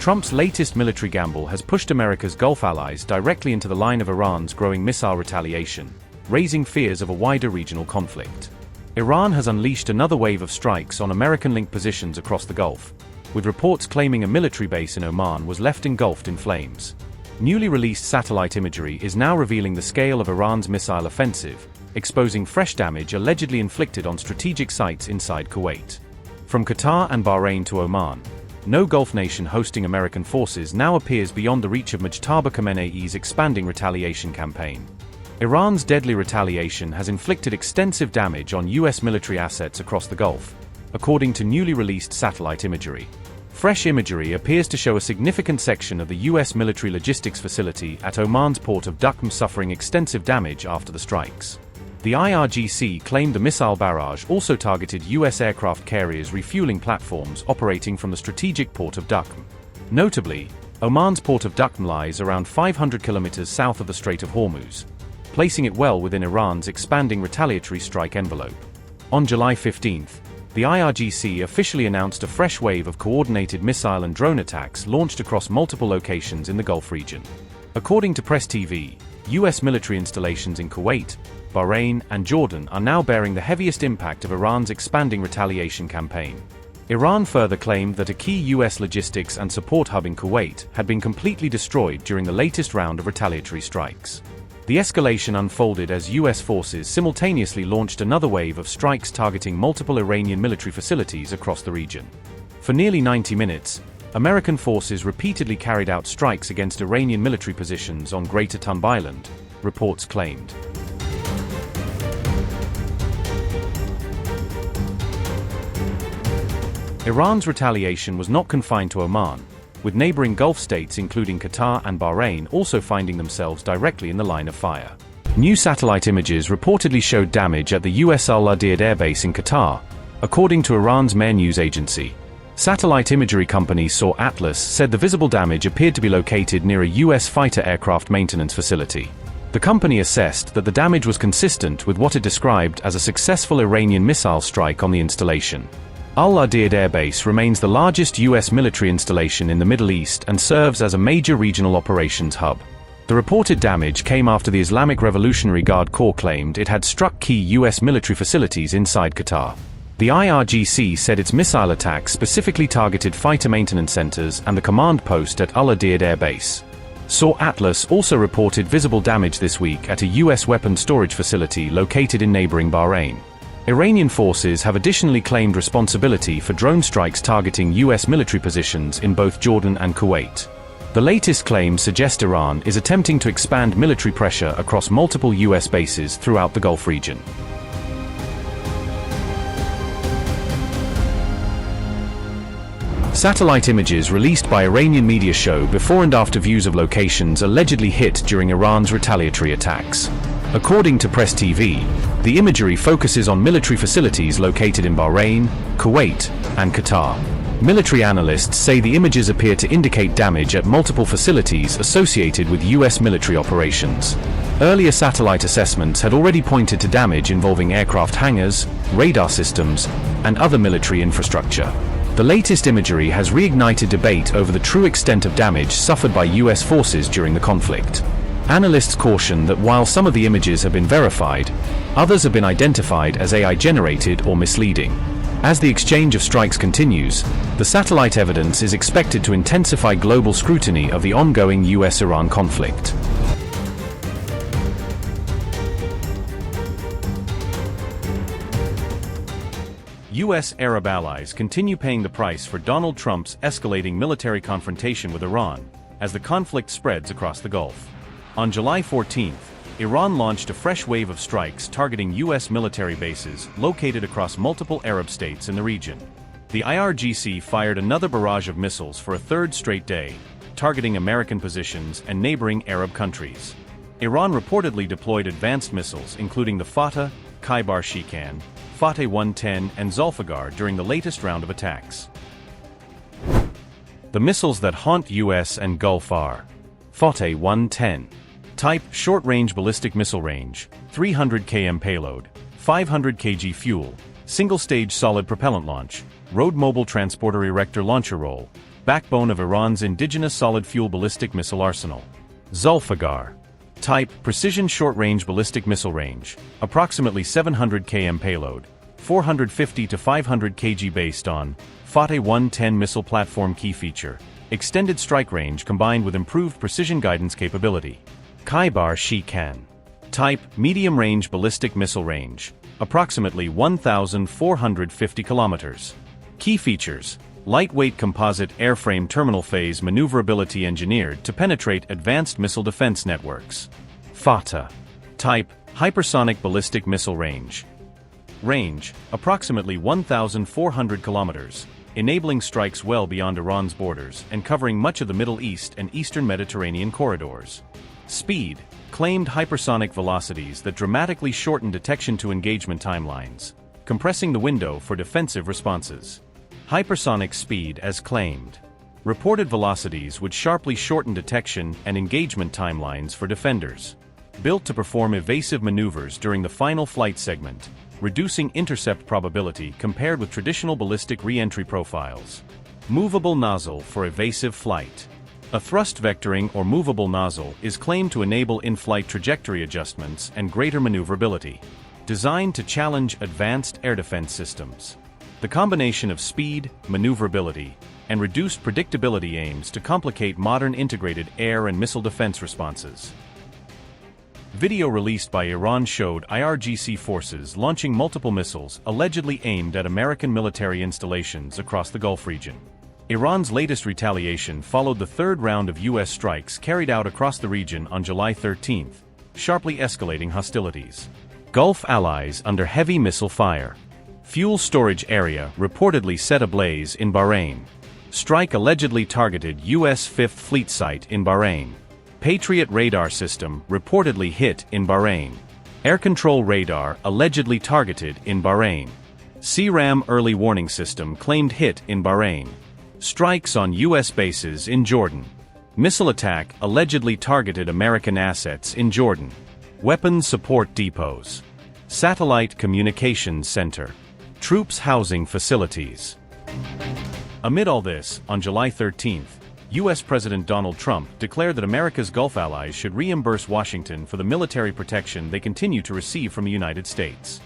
Trump's latest military gamble has pushed America's Gulf allies directly into the line of Iran's growing missile retaliation, raising fears of a wider regional conflict. Iran has unleashed another wave of strikes on American-linked positions across the Gulf, with reports claiming a military base in Oman was left engulfed in flames. Newly released satellite imagery is now revealing the scale of Iran's missile offensive, exposing fresh damage allegedly inflicted on strategic sites inside Kuwait. From Qatar and Bahrain to Oman, no Gulf nation hosting American forces now appears beyond the reach of Mojtaba Khamenei's expanding retaliation campaign. Iran's deadly retaliation has inflicted extensive damage on U.S. military assets across the Gulf, according to newly released satellite imagery. Fresh imagery appears to show a significant section of the U.S. military logistics facility at Oman's port of Duqm suffering extensive damage after the strikes. The IRGC claimed the missile barrage also targeted U.S. aircraft carriers' refueling platforms operating from the strategic port of Duqm. Notably, Oman's port of Duqm lies around 500 kilometers south of the Strait of Hormuz, placing it well within Iran's expanding retaliatory strike envelope. On July 15, the IRGC officially announced a fresh wave of coordinated missile and drone attacks launched across multiple locations in the Gulf region. According to Press TV, U.S. military installations in Kuwait, Bahrain, and Jordan are now bearing the heaviest impact of Iran's expanding retaliation campaign. Iran further claimed that a key U.S. logistics and support hub in Kuwait had been completely destroyed during the latest round of retaliatory strikes. The escalation unfolded as U.S. forces simultaneously launched another wave of strikes targeting multiple Iranian military facilities across the region. For nearly 90 minutes, American forces repeatedly carried out strikes against Iranian military positions on Greater Tunb Island, reports claimed. Iran's retaliation was not confined to Oman, with neighboring Gulf states including Qatar and Bahrain also finding themselves directly in the line of fire. New satellite images reportedly showed damage at the U.S. Al-Udeid Air Base in Qatar, according to Iran's Mehr news agency. Satellite imagery company Saw Atlas said the visible damage appeared to be located near a U.S. fighter aircraft maintenance facility. The company assessed that the damage was consistent with what it described as a successful Iranian missile strike on the installation. Al-Udeid Air Base remains the largest U.S. military installation in the Middle East and serves as a major regional operations hub. The reported damage came after the Islamic Revolutionary Guard Corps claimed it had struck key U.S. military facilities inside Qatar. The IRGC said its missile attacks specifically targeted fighter maintenance centers and the command post at Al-Udeid Air Base. Saw Atlas also reported visible damage this week at a U.S. weapons storage facility located in neighboring Bahrain. Iranian forces have additionally claimed responsibility for drone strikes targeting U.S. military positions in both Jordan and Kuwait. The latest claims suggest Iran is attempting to expand military pressure across multiple U.S. bases throughout the Gulf region. Satellite images released by Iranian media show before and after views of locations allegedly hit during Iran's retaliatory attacks. According to Press TV, the imagery focuses on military facilities located in Bahrain, Kuwait, and Qatar. Military analysts say the images appear to indicate damage at multiple facilities associated with U.S. military operations. Earlier satellite assessments had already pointed to damage involving aircraft hangars, radar systems, and other military infrastructure. The latest imagery has reignited debate over the true extent of damage suffered by U.S. forces during the conflict. Analysts caution that while some of the images have been verified, others have been identified as AI-generated or misleading. As the exchange of strikes continues, the satellite evidence is expected to intensify global scrutiny of the ongoing U.S.-Iran conflict. U.S. Arab allies continue paying the price for Donald Trump's escalating military confrontation with Iran, as the conflict spreads across the Gulf. On July 14, Iran launched a fresh wave of strikes targeting U.S. military bases located across multiple Arab states in the region. The IRGC fired another barrage of missiles for a third straight day, targeting American positions and neighboring Arab countries. Iran reportedly deployed advanced missiles including the Fateh, Khaibar Shikan, Fateh 110 and Zulfiqar during the latest round of attacks. The missiles that haunt U.S. and Gulf are Fateh 110. Type, short-range ballistic missile range, 300 km payload, 500 kg fuel, single-stage solid propellant launch, road mobile transporter erector launcher roll, backbone of Iran's indigenous solid-fuel ballistic missile arsenal. Zulfiqar. Type, precision short-range ballistic missile range, approximately 700 km payload, 450 to 500 kg based on Fateh 110 missile platform. Key feature, extended strike range combined with improved precision guidance capability. Khaibar-Shikan. Type, medium-range ballistic missile range, approximately 1,450 kilometers. Key features, lightweight composite airframe terminal phase maneuverability engineered to penetrate advanced missile defense networks. Fateh. Type, hypersonic ballistic missile range. Range, approximately 1,400 kilometers, enabling strikes well beyond Iran's borders and covering much of the Middle East and Eastern Mediterranean corridors. Speed, claimed hypersonic velocities that dramatically shorten detection-to-engagement timelines, compressing the window for defensive responses. Hypersonic speed as claimed. Reported velocities would sharply shorten detection and engagement timelines for defenders. Built to perform evasive maneuvers during the final flight segment, reducing intercept probability compared with traditional ballistic re-entry profiles. Movable nozzle for evasive flight. A thrust vectoring or movable nozzle is claimed to enable in-flight trajectory adjustments and greater maneuverability. Designed to challenge advanced air defense systems. The combination of speed, maneuverability, and reduced predictability aims to complicate modern integrated air and missile defense responses. Video released by Iran showed IRGC forces launching multiple missiles allegedly aimed at American military installations across the Gulf region. Iran's latest retaliation followed the third round of U.S. strikes carried out across the region on July 13, sharply escalating hostilities. Gulf allies under heavy missile fire. Fuel storage area reportedly set ablaze in Bahrain. Strike allegedly targeted U.S. Fifth Fleet site in Bahrain. Patriot radar system reportedly hit in Bahrain. Air control radar allegedly targeted in Bahrain. CRAM early warning system claimed hit in Bahrain. Strikes on U.S. bases in Jordan. Missile attack allegedly targeted American assets in Jordan. Weapons support depots. Satellite communications center. Troops housing facilities. Amid all this, on July 13, U.S. President Donald Trump declared that America's Gulf allies should reimburse Washington for the military protection they continue to receive from the United States.